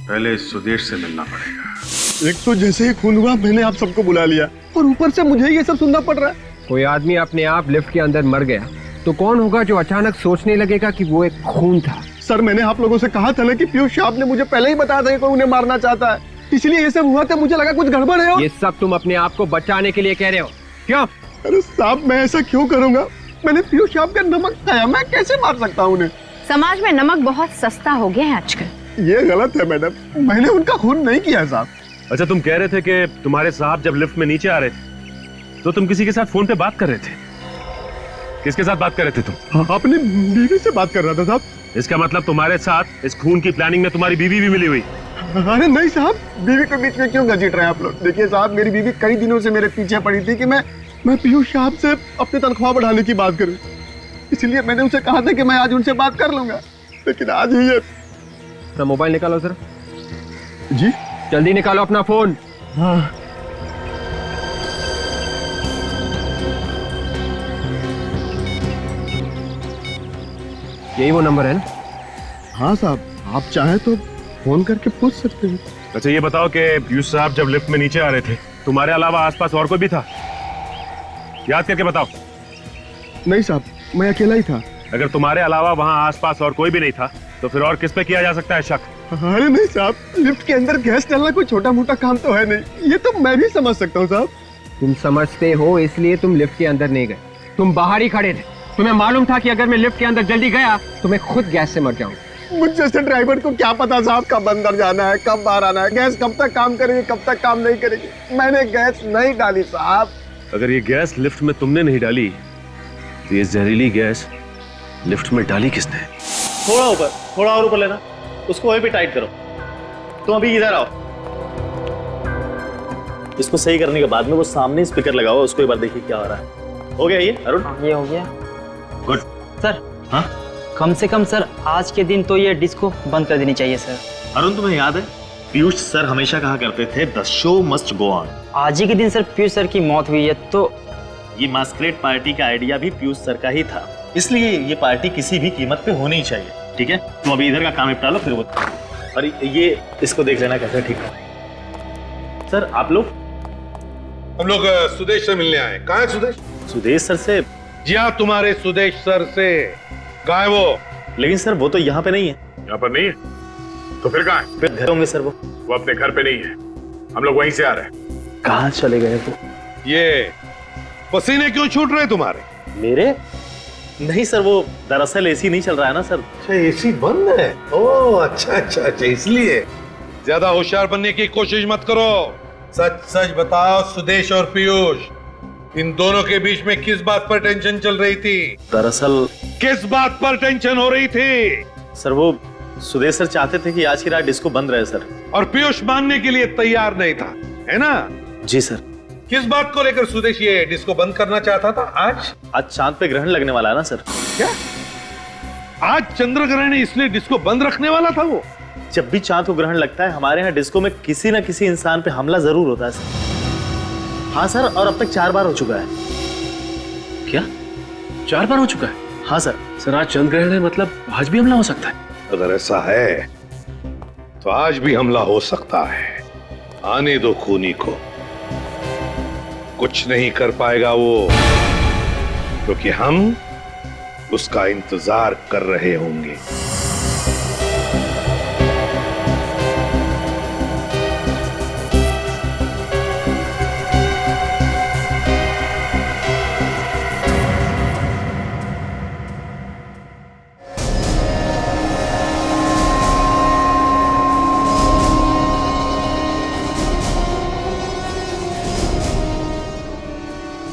[SPEAKER 7] पहले इस सुदेश से मिलना पड़ेगा।
[SPEAKER 6] एक तो जैसे ही खून हुआ मैंने आप सबको बुला लिया और ऊपर से मुझे ये सब सुनना पड़ रहा है।
[SPEAKER 9] कोई आदमी अपने आप लिफ्ट के अंदर मर गया तो कौन होगा जो अचानक सोचने लगेगा कि वो एक खून था?
[SPEAKER 6] सर मैंने आप लोगों से कहा था ना कि पीयूष साहब ने मुझे पहले ही बताया था कि कोई उन्हें मारना चाहता है, इसलिए ये सब हुआ था। मुझे लगा कुछ गड़बड़ है।
[SPEAKER 9] ये सब तुम अपने आप को बचाने के लिए कह रहे हो क्यों?
[SPEAKER 6] अरे साहब मैं ऐसा क्यों करूंगा? मैंने पीयूष साहब का नमक खाया, मैं कैसे मार सकता हूँ उन्हें?
[SPEAKER 12] समाज में नमक बहुत सस्ता हो गया है आजकल।
[SPEAKER 6] ये गलत है मैडम, मैंने उनका खून नहीं किया साहब।
[SPEAKER 8] अच्छा, तुम कह रहे थे कि तुम्हारे साहब जब लिफ्ट में नीचे आ रहे थे तो तुम किसी के साथ फोन पे बात कर रहे थे। किसके साथ बात कर रहे थे तुम?
[SPEAKER 6] अपनी बीवी से बात कर रहा था साहब।
[SPEAKER 8] इसका मतलब तुम्हारे साथ इस खून की प्लानिंग में तुम्हारी बीवी भी मिली हुई?
[SPEAKER 6] अरे नहीं साहब, बीवी के बीच में क्यों घसीट रहे हैं आप लोग? देखिए साहब, मेरी बीवी कई दिनों से मेरे पीछे पड़ी थी कि मैं पीयूष साहब से अपनी तनख्वाह बढ़ाने की बात करूं, इसलिए मैंने उनसे कहा था कि मैं आज उनसे बात कर लूंगा, लेकिन आज ही ये।
[SPEAKER 9] अपना मोबाइल निकालो सर।
[SPEAKER 6] जी
[SPEAKER 9] जल्दी निकालो अपना फोन।
[SPEAKER 6] हाँ
[SPEAKER 9] यही वो नंबर है ना?
[SPEAKER 6] हाँ साहब, आप चाहें तो फोन करके पूछ सकते हैं।
[SPEAKER 8] अच्छा ये बताओ कि पीयूष साहब जब लिफ्ट में नीचे आ रहे थे तुम्हारे अलावा आसपास और कोई भी था? याद करके बताओ।
[SPEAKER 6] नहीं साहब, मैं अकेला ही था।
[SPEAKER 8] अगर तुम्हारे अलावा वहाँ आसपास और कोई भी नहीं था तो फिर और किस पे किया जा सकता है शक?
[SPEAKER 6] अरे नहीं साहब, लिफ्ट के अंदर गैस डालना कोई छोटा मोटा काम तो है नहीं, ये तो मैं भी समझ सकता हूँ साहब।
[SPEAKER 9] तुम समझते हो इसलिए तुम लिफ्ट के अंदर नहीं गए, तुम बाहर ही खड़े थे। तुम्हें मालूम था कि अगर मैं लिफ्ट के अंदर जल्दी गया तो मैं खुद गैस से मर जाऊंगा।
[SPEAKER 6] मुझ जैसे ड्राइवर को क्या पता साहब कब अंदर जाना है, कब बाहर आना है, गैस कब तक काम करेगी, कब तक काम नहीं करेगी। मैंने गैस नहीं डाली साहब।
[SPEAKER 8] अगर ये गैस लिफ्ट में तुमने नहीं डाली तो ये जहरीली गैस लिफ्ट में डाली किसने?
[SPEAKER 13] थोड़ा ऊपर, थोड़ा और ऊपर लेना, उसको वहीं पे टाइट करो। तुम अभी इधर आओ, इसको सही करने के बाद में वो सामने स्पीकर लगाओ, उसको एक बार देखिए क्या हो रहा है। हो गया ये अरुण?
[SPEAKER 14] ये हो गया।
[SPEAKER 13] गुड
[SPEAKER 14] सर
[SPEAKER 13] हाँ
[SPEAKER 14] कम से कम सर आज के दिन तो ये डिस्को बंद कर देनी चाहिए सर।
[SPEAKER 13] अरुण तुम्हें याद है पीयूष सर हमेशा कहा करते थे the show must go on.
[SPEAKER 14] आज ही के दिन सर पीयूष सर की मौत हुई है, तो
[SPEAKER 13] ये मास्करेड पार्टी का आइडिया भी पीयूष सर का ही था, इसलिए ये पार्टी किसी भी कीमत पे होनी चाहिए। ठीक है, तुम अभी इधर का काम निपटा लो, फिर वो और ये इसको देख लेना कैसा ठीक है। सर आप लोग?
[SPEAKER 10] हम लोग सुदेश से मिलने आए। कहाँ है सुदेश?
[SPEAKER 13] सुदेश सर से?
[SPEAKER 10] जी हाँ, तुम्हारे सुदेश सर से। कहाँ है वो?
[SPEAKER 13] लेकिन सर वो तो यहाँ पे नहीं है।
[SPEAKER 7] यहाँ पर नहीं है तो फिर कहाँ है?
[SPEAKER 13] फिर घर होंगे सर।
[SPEAKER 7] वो अपने घर पे नहीं है, हम लोग वहीं से आ रहे हैं।
[SPEAKER 13] कहाँ चले गए वो?
[SPEAKER 10] ये पसीने क्यों छूट रहे तुम्हारे?
[SPEAKER 13] मेरे? नहीं सर, वो दरअसल एसी नहीं चल रहा है ना सर।
[SPEAKER 10] अच्छा एसी बंद है? ओह अच्छा अच्छा अच्छा, इसलिए। ज्यादा होशियार बनने की कोशिश मत करो, सच सच बताओ सुदेश और पीयूष, इन दोनों के बीच में किस बात पर टेंशन चल रही थी?
[SPEAKER 13] दरअसल
[SPEAKER 10] किस बात पर टेंशन हो रही थी?
[SPEAKER 13] सर वो सुदेश सर चाहते थे कि आज की रात डिस्को बंद रहे सर।
[SPEAKER 10] और पीयूष मानने के लिए तैयार नहीं था, है ना?
[SPEAKER 13] जी सर।
[SPEAKER 10] किस बात को लेकर सुदेश ये डिस्को बंद करना चाहता था आज?
[SPEAKER 13] आज चांद पे ग्रहण लगने वाला है ना सर।
[SPEAKER 10] क्या? आज चंद्र ग्रहण है इसलिए डिस्को बंद रखने वाला था वो।
[SPEAKER 13] जब भी चांद को ग्रहण लगता है हमारे यहाँ डिस्को में किसी न किसी इंसान पे हमला जरूर होता है सर। हाँ सर, और अब तक 4 बार हो चुका है।
[SPEAKER 8] क्या 4 बार हो चुका है?
[SPEAKER 13] हाँ सर।
[SPEAKER 8] सर आज चंद्र ग्रहण है, मतलब आज भी हमला हो सकता है।
[SPEAKER 10] अगर ऐसा है तो आज भी हमला हो सकता है। आने दो खूनी को, कुछ नहीं कर पाएगा वो, क्योंकि हम उसका इंतजार कर रहे होंगे।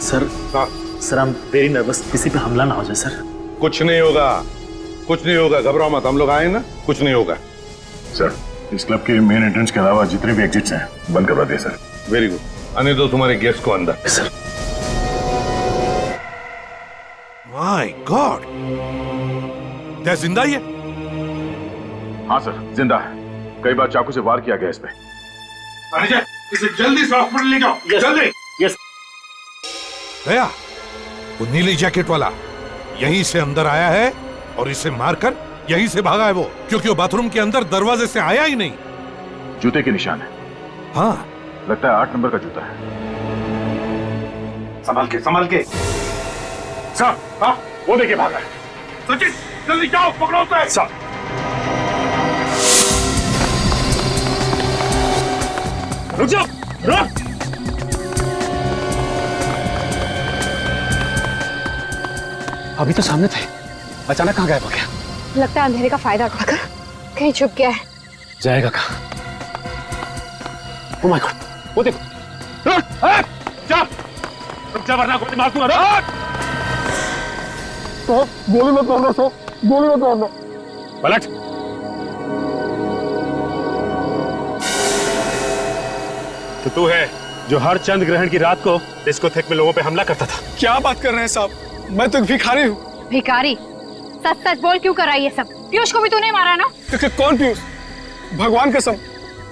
[SPEAKER 13] Sir sir I am very nervous, किसी पे हमला ना हो जाए सर।
[SPEAKER 10] कुछ नहीं होगा, कुछ नहीं होगा, घबराओ मत, हम लोग आए ना, कुछ नहीं होगा।
[SPEAKER 7] सर इस क्लब के मेन एंट्रेंस के अलावा जितने भी एग्जिट्स हैं बंद करवा दिए सर।
[SPEAKER 10] वेरी गुड, आने दो तुम्हारे गेस्ट को अंदर।
[SPEAKER 13] सर।
[SPEAKER 10] माय गॉड, क्या जिंदा ही है?
[SPEAKER 7] हाँ सर जिंदा है, कई बार चाकू से वार किया गया इस पे।
[SPEAKER 10] इसे जल्दी से हॉस्पिटल ले जाओ, जल्दी।
[SPEAKER 13] यस।
[SPEAKER 10] गया वो नीली जैकेट वाला यहीं से अंदर आया है और इसे मारकर यहीं से भागा है वो, क्योंकि वो बाथरूम के अंदर दरवाजे से आया ही नहीं।
[SPEAKER 7] जूते के निशान है।
[SPEAKER 10] हाँ
[SPEAKER 7] लगता है 8 नंबर का जूता है। संभाल के सर। हाँ वो देखिए भागा है।
[SPEAKER 10] सचिन जल्दी जाओ, पकड़ो उसे।
[SPEAKER 7] सर रुक जाओ, रुक।
[SPEAKER 6] अभी तो सामने थे, अचानक कहाँ गायब हो गया?
[SPEAKER 12] लगता है अंधेरे का फायदा उठाकर कहीं छुप गया है।
[SPEAKER 6] जाएगा कहाँ? ओह माय गॉड, वो देखो।
[SPEAKER 7] रुक जा वरना गोली मार दूंगा।
[SPEAKER 6] तो गोली मत मारना, तो गोली मत मारना।
[SPEAKER 7] पलट। तो तू है जो हर चंद्र ग्रहण की रात को डिस्कोथेक में लोगों पे हमला करता था।
[SPEAKER 6] क्या बात कर रहे हैं साहब, मैं तो भिखारी हूँ।
[SPEAKER 12] भिखारी? सच सच बोल, क्यों करा ये सब? पीयूष को भी तूने मारा ना?
[SPEAKER 6] कौन पीयूष? भगवान कसम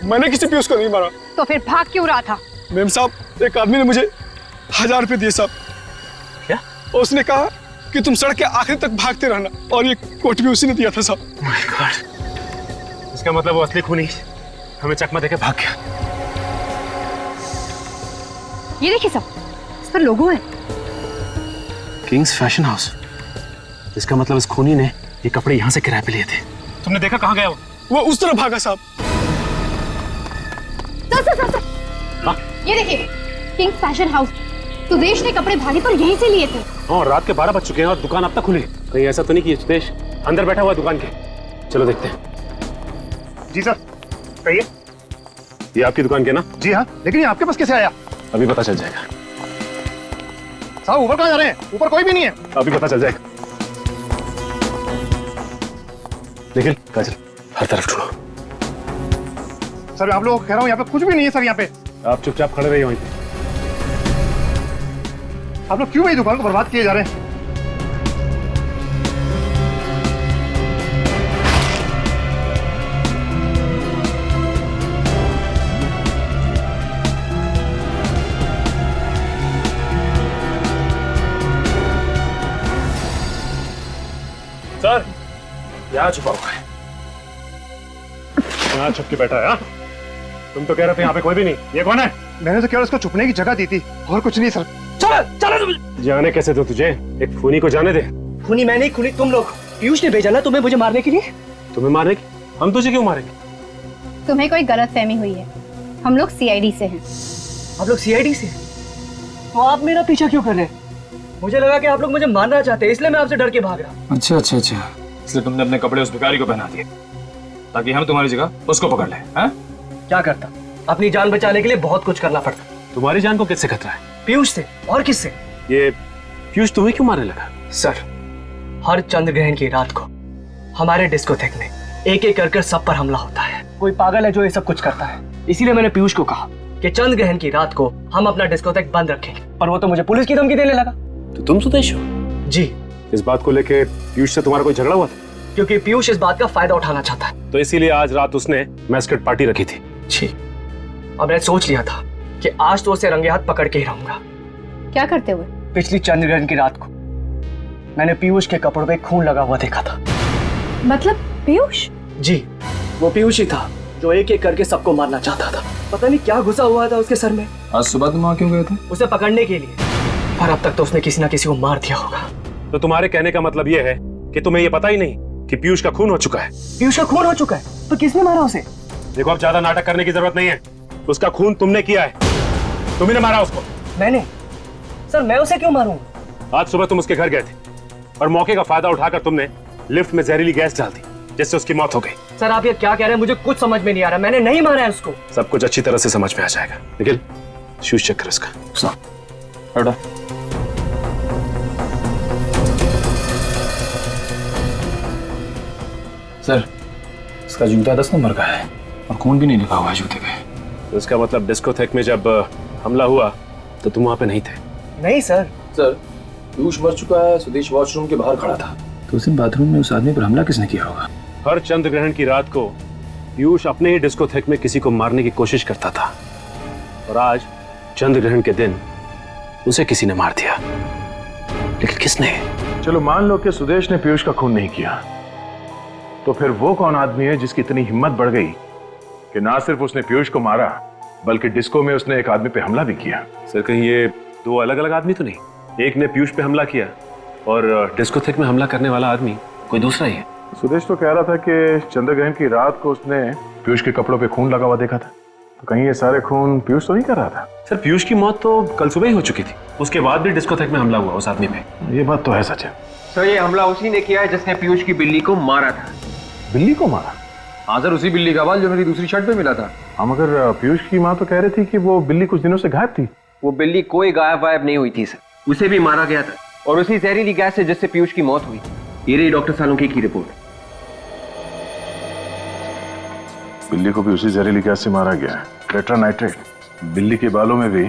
[SPEAKER 6] मैंने किसी पीयूष को नहीं मारा।
[SPEAKER 12] तो फिर भाग क्यों रहा था?
[SPEAKER 6] मैम साहब, एक आदमी ने मुझे 1000 रुपए दिए साहब।
[SPEAKER 13] क्या?
[SPEAKER 6] उसने कहा कि तुम सड़क के आखिर तक भागते रहना, और ये कोट भी उसी ने दिया था साहब।
[SPEAKER 7] माय गॉड, इसका मतलब वो असली खूनी हमें चकमा देके भाग गया।
[SPEAKER 12] ये देखिए सब, इस पर लोगो है।
[SPEAKER 8] किंग्स फैशन हाउस, इसका मतलब इस खूनी ने ये कपड़े यहाँ से किराए पे लिए थे।
[SPEAKER 7] तुमने देखा कहाँ गया
[SPEAKER 6] वो उस तरफ भागा साहब।
[SPEAKER 12] हाँ? ये देखिए, किंग्स फैशन हाउस। सुदेश ने कपड़े भागे तो यहीं से लिए थे।
[SPEAKER 8] हाँ, रात के 12 बज चुके हैं और दुकान अब तक खुली। कहीं ऐसा तो नहीं कि सुदेश अंदर बैठा हुआ है दुकान के? चलो देखते हैं।
[SPEAKER 7] जी सर, कहिए।
[SPEAKER 8] ये आपकी दुकान के ना?
[SPEAKER 6] जी हाँ, लेकिन ये आपके पास कैसे आया?
[SPEAKER 8] अभी पता चल जाएगा।
[SPEAKER 6] साहब ऊपर कहाँ जा रहे हैं? ऊपर कोई भी नहीं है।
[SPEAKER 8] अभी पता चल जाएगा। निखिल, काजल, हर तरफ ढूंढो।
[SPEAKER 6] सर आप लोग कह रहा हूँ यहाँ पे कुछ भी नहीं है सर। यहाँ पे
[SPEAKER 8] आप चुपचाप खड़े रहिए वहीं पे।
[SPEAKER 6] आप लोग क्यों मेरी दुकान को बर्बाद किए जा रहे हैं?
[SPEAKER 8] सर, यहाँ छुपा हुआ है। यहाँ छुप के बैठा है। हाँ? तुम तो कह रहे थे यहाँ पे कोई भी नहीं। ये कौन है?
[SPEAKER 6] मैंने तो केवल उसको छुपने की जगह दी थी, और कुछ नहीं सर।
[SPEAKER 8] चलो तुम। जाने कैसे दो तुझे? एक खूनी को जाने दे।
[SPEAKER 4] खूनी मैं नहीं, खूनी तुम लोग। पीयूष ने भेजा ना तुम्हें मुझे मारने के लिए।
[SPEAKER 8] तुम्हें मारने की? हम तुझे क्यों मारेंगे?
[SPEAKER 12] तुम्हें कोई गलतफहमी हुई है, हम लोग सीआईडी से हैं।
[SPEAKER 4] आप लोग सीआईडी से? तो आप मेरा पीछा क्यों कर रहे हैं? मुझे लगा कि आप लोग मुझे मारना चाहते हैं, इसलिए मैं आपसे डर के भाग रहा।
[SPEAKER 15] अच्छा, इसलिए तुमने अपने कपड़े उस भिखारी को पहना दिए ताकि हम तुम्हारी जगह उसको पकड़ लें। हाँ?
[SPEAKER 4] क्या करता? अपनी जान बचाने के लिए बहुत कुछ करना पड़ता।
[SPEAKER 8] तुम्हारी जान को किससे खतरा है?
[SPEAKER 4] पीयूष से। और किससे?
[SPEAKER 8] ये पीयूष तुम्हें क्यों मारने लगा?
[SPEAKER 4] सर, हर चंद्र ग्रहण की रात को हमारे डिस्कोथेक में एक एक कर सब पर हमला होता है। कोई पागल है जो ये सब कुछ करता है। इसीलिए मैंने पीयूष को कहा कि चंद्र ग्रहण की रात को हम अपना डिस्कोथेक बंद रखेंगे, और वो तो मुझे पुलिस की धमकी देने लगा।
[SPEAKER 8] तो तुम सुदेश हो?
[SPEAKER 4] जी।
[SPEAKER 8] इस बात को लेके पीयूष से तुम्हारा कोई झगड़ा हुआ था?
[SPEAKER 4] क्योंकि पीयूष इस बात का फायदा उठाना चाहता है।
[SPEAKER 8] तो इसीलिए आज रात उसने मैस्कट पार्टी रखी थी।
[SPEAKER 4] छी, अब मैंने सोच लिया था कि आज तो उसे रंगे हाथ पकड़ के ही रहूंगा।
[SPEAKER 12] क्या करते हुए?
[SPEAKER 4] पिछली चंद्र ग्रहण की रात को मैंने पीयूष के कपड़ों पे खून लगा हुआ देखा था।
[SPEAKER 12] मतलब पीयूष?
[SPEAKER 4] जी, वो पीयूष ही था जो एक एक करके सबको मारना चाहता था। पता नहीं क्या घुसा हुआ था उसके सर में।
[SPEAKER 15] आज सुबह तुम वहां क्यों गए थे?
[SPEAKER 4] उसे पकड़ने के लिए, पर अब तक तो उसने किसी ना किसी को मार दिया होगा।
[SPEAKER 8] तो तुम्हारे कहने का मतलब ये है कि तुम्हें ये पता ही नहीं कि पीयूष का खून हो चुका है?
[SPEAKER 4] पीयूष का खून हो चुका है? तो किसने मारा उसे?
[SPEAKER 8] देखो, अब ज्यादा नाटक करने की जरूरत नहीं है। उसका खून तुमने किया है, तुमने मारा उसको।
[SPEAKER 4] मैंने? सर, मैं उसे क्यों मारूं?
[SPEAKER 8] आज सुबह तुम उसके घर गए थे और मौके का फायदा उठाकर तुमने लिफ्ट में जहरीली गैस डाल दी, जिससे उसकी मौत हो गई।
[SPEAKER 4] सर, आप ये क्या कह रहे हैं? मुझे कुछ समझ में नहीं आ रहा। मैंने नहीं मारा है उसको।
[SPEAKER 8] सब कुछ अच्छी तरह से समझ में आ जाएगा। निखिल, शूज चेक कर इसका।
[SPEAKER 15] हटा। सर, इसका जूता 10 नंबर का है और खून भी नहीं लिखा हुआ है जूते पे।
[SPEAKER 8] तो इसका मतलब डिस्कोथेक में जब हमला हुआ तो तुम वहां पे नहीं थे?
[SPEAKER 4] नहीं सर।
[SPEAKER 15] सर, पीयूष मर चुका है, सुदेश वॉशरूम के बाहर खड़ा था। तो उस दिन बाथरूम में उस आदमी पर हमला किसने किया होगा?
[SPEAKER 8] हर चंद्र ग्रहण की रात को पीयूष अपने ही डिस्कोथेक में किसी को मारने की कोशिश करता था, और आज चंद्र ग्रहण के दिन उसे किसी ने मार दिया। लेकिन किसने?
[SPEAKER 7] चलो मान लो कि सुदेश ने पीयूष का खून नहीं किया, तो फिर वो कौन आदमी है जिसकी इतनी हिम्मत बढ़ गई कि ना सिर्फ उसने पीयूष को मारा बल्कि डिस्को में उसने एक आदमी पे हमला भी किया?
[SPEAKER 8] सर, कहीं ये दो अलग अलग आदमी तो नहीं? एक ने पीयूष पे हमला किया और डिस्कोथेक में हमला करने वाला आदमी कोई दूसरा ही है।
[SPEAKER 7] सुदेश तो कह रहा था कि चंद्र ग्रहण की रात को उसने पीयूष के कपड़ों पे खून लगा हुआ देखा था। तो कहीं ये सारे खून पीयूष तो नहीं कर रहा था?
[SPEAKER 8] सर, पीयूष की मौत तो कल सुबह ही हो चुकी थी, उसके बाद भी डिस्कोथेक में हमला हुआ उस आदमी पे।
[SPEAKER 7] ये बात तो है सच है।
[SPEAKER 9] सर, ये हमला उसी ने किया है जिसने पीयूष की बिल्ली को मारा था।
[SPEAKER 7] बिल्ली को मारा?
[SPEAKER 15] हाँ सर, उसी बिल्ली का बाल जो मेरी दूसरी शर्ट पे मिला था।
[SPEAKER 7] हाँ, मगर पीयूष की माँ तो कह रही थी कि वो बिल्ली कुछ दिनों से गायब थी।
[SPEAKER 9] वो बिल्ली कोई गायब वायब नहीं हुई थी सर, उसे भी मारा गया था, और उसी जहरीली गैस से जिससे पीयूष की मौत हुई। ये रही डॉक्टर सालुंके की रिपोर्ट।
[SPEAKER 7] बिल्ली को भी उसी जहरीली गैस से मारा गया है, टेट्रानाइट्रेट। बिल्ली के बालों में भी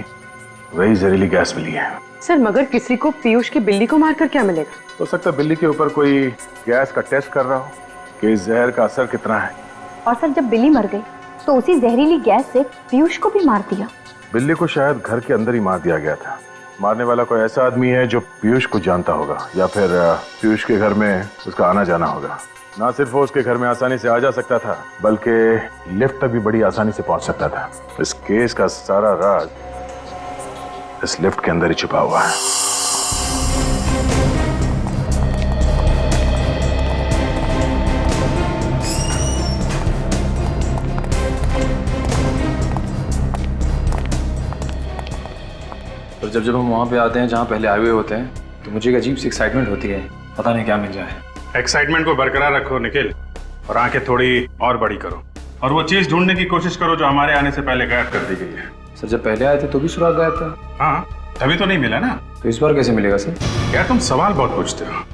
[SPEAKER 7] वही जहरीली गैस मिली है।
[SPEAKER 11] सर, मगर किसी को पीयूष की बिल्ली को मारकर क्या मिलेगा?
[SPEAKER 7] हो सकता है बिल्ली के ऊपर कोई गैस का टेस्ट कर रहा हो कि इस जहर का असर कितना है।
[SPEAKER 12] और सर, जब बिल्ली मर गई तो उसी जहरीली गैस से पीयूष को भी मार दिया।
[SPEAKER 7] बिल्ली को शायद घर के अंदर ही मार दिया गया था। मारने वाला कोई ऐसा आदमी है जो पीयूष को जानता होगा, या फिर पीयूष के घर में उसका आना जाना होगा। ना सिर्फ वो उसके घर में आसानी से आ जा सकता था, बल्कि लिफ्ट तक भी बड़ी आसानी से पहुंच सकता था। इस केस का सारा राज इस लिफ्ट के अंदर ही छुपा हुआ है।
[SPEAKER 15] और जब जब हम वहाँ पे आते हैं जहाँ पहले आए हुए होते हैं, तो मुझे एक अजीब सी एक्साइटमेंट होती है, पता नहीं क्या मिल जाए।
[SPEAKER 7] एक्साइटमेंट को बरकरार रखो निखिल, और आंखें थोड़ी और बड़ी करो, और वो चीज ढूंढने की कोशिश करो जो हमारे आने से पहले गायब कर दी गई है।
[SPEAKER 15] सर, जब पहले आए थे तो भी सुराग गायब था।
[SPEAKER 7] हाँ, तभी तो नहीं मिला ना।
[SPEAKER 15] तो इस बार कैसे मिलेगा सर?
[SPEAKER 7] यार, तुम सवाल बहुत पूछते हो।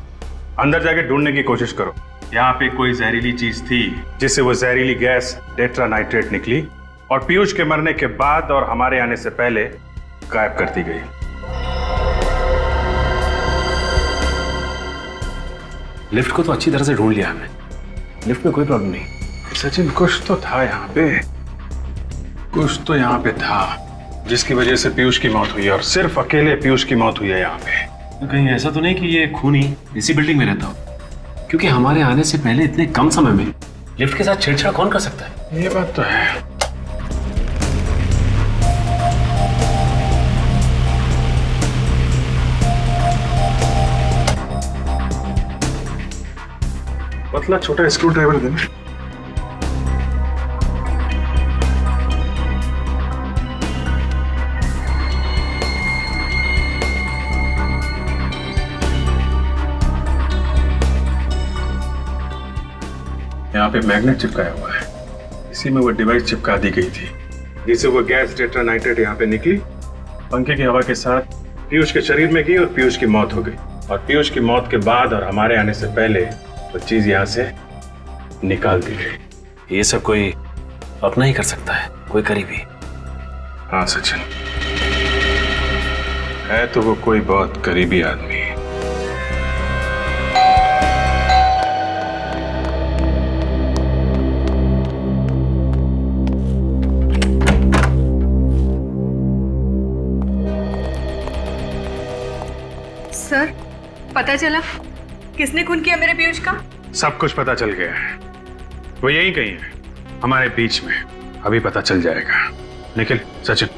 [SPEAKER 7] अंदर जाके ढूंढने की कोशिश करो। यहाँ पे कोई जहरीली चीज थी जिससे वो जहरीली गैस टेट्रानाइट्रेट निकली, और पीयूष के मरने के बाद और हमारे आने से पहले गायब कर दी गई।
[SPEAKER 8] लिफ्ट को तो अच्छी तरह से ढूंढ लिया हमने, लिफ्ट में कोई प्रॉब्लम नहीं।
[SPEAKER 7] सचिन, कुछ तो था यहाँ पे, कुछ तो यहाँ पे था जिसकी वजह से पीयूष की मौत हुई है, और सिर्फ अकेले पीयूष की मौत हुई है यहाँ पे।
[SPEAKER 8] कहीं ऐसा तो नहीं कि ये खूनी इसी बिल्डिंग में रहता हो? क्योंकि हमारे आने से पहले इतने कम समय में लिफ्ट के साथ छेड़छाड़ कौन कर सकता है?
[SPEAKER 7] ये बात तो है। पतला छोटा स्क्रू ड्राइवर देना। यहाँ पे मैग्नेट चिपकाया हुआ है, इसी में वो डिवाइस चिपका दी गई थी जिससे वो गैस टेट्रानाइट्रेट यहाँ पे निकली, पंखे की हवा के साथ पीयूष के शरीर में गई और पीयूष की मौत हो गई। और पीयूष की मौत के बाद और हमारे आने से पहले वो चीज यहाँ से निकाल दी गई।
[SPEAKER 8] ये सब कोई अपना ही कर सकता है, कोई करीबी?
[SPEAKER 7] हाँ सचिन, है तो वो कोई बहुत करीबी आदमी।
[SPEAKER 5] पता चला किसने खून किया मेरे पीयूष का?
[SPEAKER 7] सब कुछ पता चल गया है। वो यही कहीं है, हमारे बीच में। अभी पता चल जाएगा। निखिल, सचिन,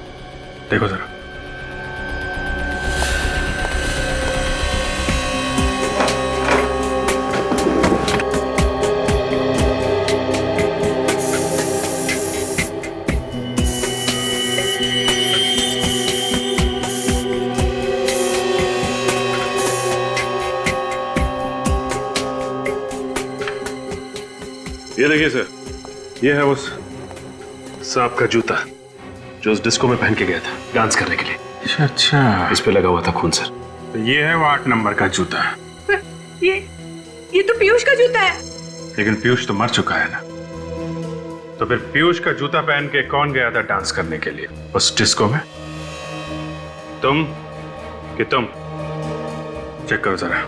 [SPEAKER 7] देखो जरा। ये देखिए सर, ये है उस सांप का जूता जो उस डिस्को में पहन के गया था डांस करने के लिए। अच्छा, इस पे लगा हुआ था खून सर। तो ये है वो 8 नंबर का जूता।
[SPEAKER 5] ये तो पीयूष का जूता है।
[SPEAKER 7] लेकिन पीयूष तो मर चुका है ना। तो फिर पीयूष का जूता पहन के कौन गया था डांस करने के लिए उस डिस्को में? तुम कि तुम? चेक करो जरा,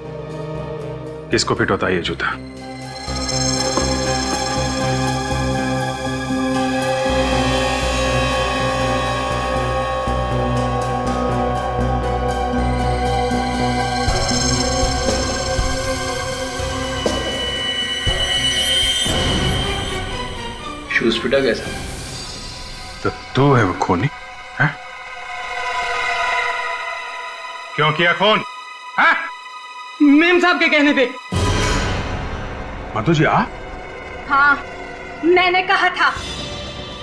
[SPEAKER 7] किसको फिट होता है ये जूता।
[SPEAKER 15] शूज फिटा कैसा?
[SPEAKER 7] तो तू है वो खूनी? है? क्यों किया खून? है?
[SPEAKER 2] मेम साहब के कहने पे।
[SPEAKER 7] मधु जी, आ?
[SPEAKER 5] हाँ, मैंने कहा था।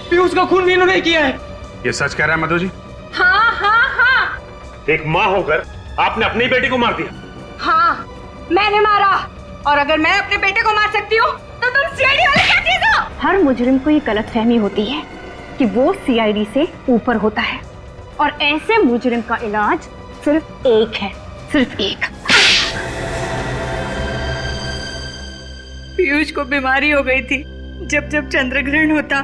[SPEAKER 2] पीयूष का खून भी इन्होंने किया है।
[SPEAKER 7] ये सच कह रहा है मधु जी?
[SPEAKER 5] हाँ हाँ हाँ
[SPEAKER 7] एक माँ होकर आपने अपनी बेटी को मार दिया।
[SPEAKER 5] हाँ, मैंने मारा। और अगर मैं अपने बेटे को मार सकती हूँ तो तुम सीआईडी वाले क्या चीज हो?
[SPEAKER 12] हर मुजरिम को ये गलतफहमी होती है कि वो सीआईडी से ऊपर होता है, और ऐसे मुजरिम का इलाज सिर्फ एक है, सिर्फ एक।
[SPEAKER 5] पीयूष को बीमारी हो गई थी। जब जब चंद्र ग्रहण होता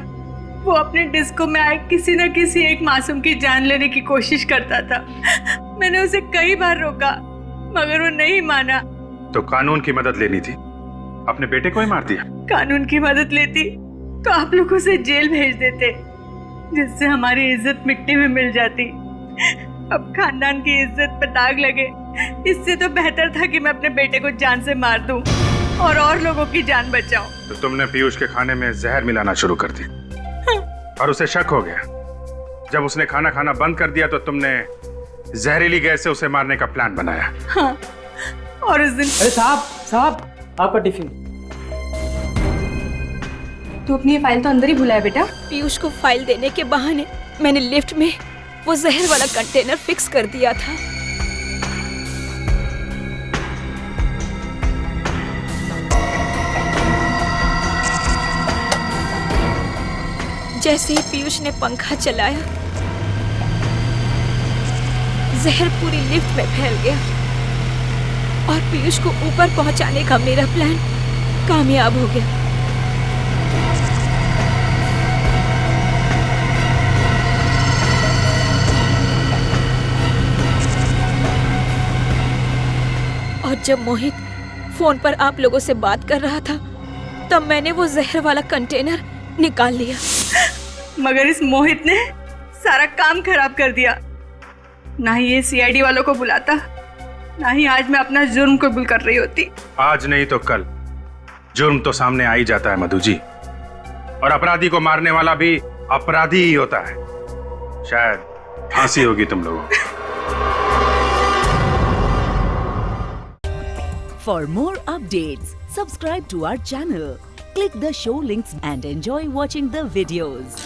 [SPEAKER 5] वो अपने डिस्को में आए किसी न किसी एक मासूम की जान लेने की कोशिश करता था। मैंने उसे कई बार रोका मगर वो नहीं माना।
[SPEAKER 7] तो कानून की मदद लेनी थी, अपने बेटे को ही मार दिया।
[SPEAKER 5] कानून की मदद लेती तो आप लोग उसे जेल भेज देते, जिससे हमारी इज्जत मिट्टी में मिल जाती। अब खानदान की इज्जत पर दाग लगे, इससे तो बेहतर था कि मैं अपने बेटे को जान से मार दूं और लोगों की जान बचाऊं।
[SPEAKER 7] तो तुमने पीयूष के खाने में जहर मिलाना शुरू कर दी और उसे शक हो गया। जब उसने खाना खाना बंद कर दिया तो तुमने जहरीली गैस से उसे मारने का प्लान बनाया।
[SPEAKER 5] हाँ, और उस दिन।
[SPEAKER 2] अरे साहब, आपका टिफिन।
[SPEAKER 5] तू अपनी ये फाइल तो अंदर ही भुलाया बेटा।
[SPEAKER 16] पीयूष को फाइल देने के बहाने मैंने लिफ्ट में वो जहर वाला कंटेनर फिक्स कर दिया था। जैसे ही पीयूष ने पंखा चलाया, जहर पूरी लिफ्ट में फैल गया और पीयूष को ऊपर पहुंचाने का मेरा प्लान कामयाब हो गया। और जब मोहित फोन पर आप लोगों से बात कर रहा था तब मैंने वो जहर वाला कंटेनर निकाल लिया।
[SPEAKER 5] मगर इस मोहित ने सारा काम खराब कर दिया। ना ही ये सीआईडी वालों को बुलाता, ना ही आज मैं अपना जुर्म कबूल कर रही होती।
[SPEAKER 7] आज नहीं तो कल जुर्म तो सामने आ ही जाता है मधु जी, और अपराधी को मारने वाला भी अपराधी ही होता है। शायद फांसी होगी तुम लोगों को।
[SPEAKER 1] For more updates, subscribe to our channel, click the show links and enjoy watching the videos.